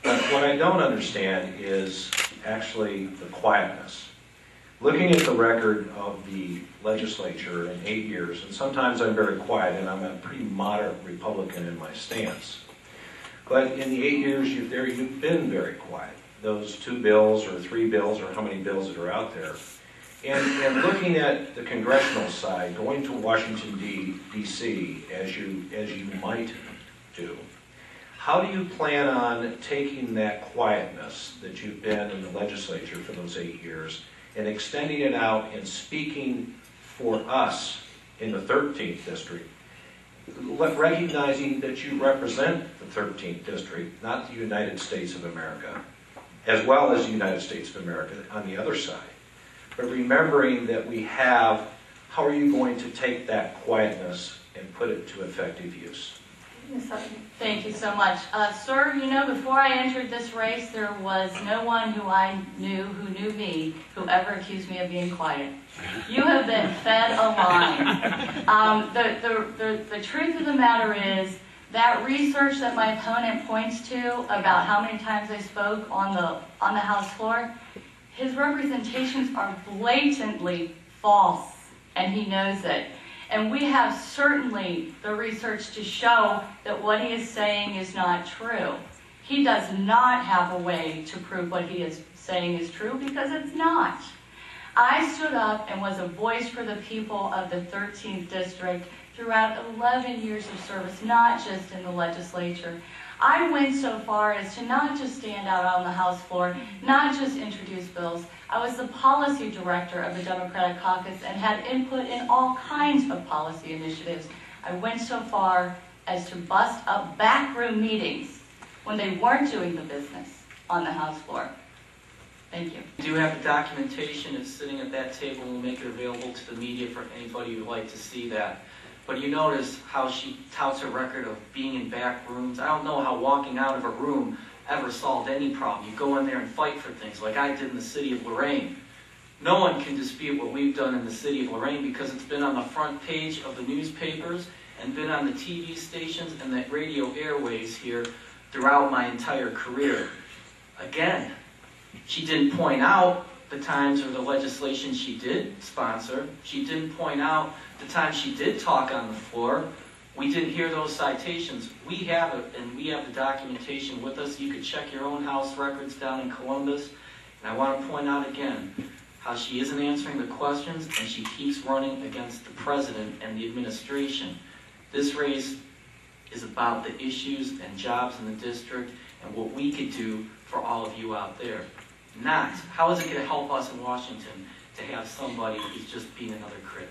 But what I don't understand is actually the quietness. Looking at the record of the legislature in 8 years, and sometimes I'm very quiet, and I'm a pretty moderate Republican in my stance. But in the 8 years you've been very quiet. Those 2 bills or 3 bills or how many bills that are out there. And looking at the congressional side, going to Washington, D.C., as you might do, how do you plan on taking that quietness that you've been in the legislature for those 8 years and extending it out and speaking for us in the 13th district, recognizing that you represent the 13th district, not the United States of America, as well as the United States of America on the other side? But remembering that we have, how are you going to take that quietness and put it to effective use? Thank you so much. Sir, you know, before I entered this race, there was no one who I knew, who knew me, who ever accused me of being quiet. You have been fed a line. The truth of the matter is, that research that my opponent points to about how many times I spoke on the House floor, his representations are blatantly false, and he knows it. And we have certainly the research to show that what he is saying is not true. He does not have a way to prove what he is saying is true because it's not. I stood up and was a voice for the people of the 13th District throughout 11 years of service, not just in the legislature. I went so far as to not just stand out on the House floor, not just introduce bills. I was the policy director of the Democratic Caucus and had input in all kinds of policy initiatives. I went so far as to bust up backroom meetings when they weren't doing the business on the House floor. Thank you. We do have the documentation. It's sitting at that table. We'll make it available to the media for anybody who would like to see that. But you notice how she touts a record of being in back rooms. I don't know how walking out of a room ever solved any problem. You go in there and fight for things like I did in the city of Lorraine. No one can dispute what we've done in the city of Lorraine because it's been on the front page of the newspapers and been on the TV stations and the radio airways here throughout my entire career. Again, she didn't point out the times or the legislation she did sponsor. She didn't point out the time she did talk on the floor. We didn't hear those citations. We have it, and we have the documentation with us. You could check your own House records down in Columbus. And I want to point out again how she isn't answering the questions, and she keeps running against the president and the administration. This race is about the issues and jobs in the district and what we could do for all of you out there. Not, how is it going to help us in Washington to have somebody who's just being another critic?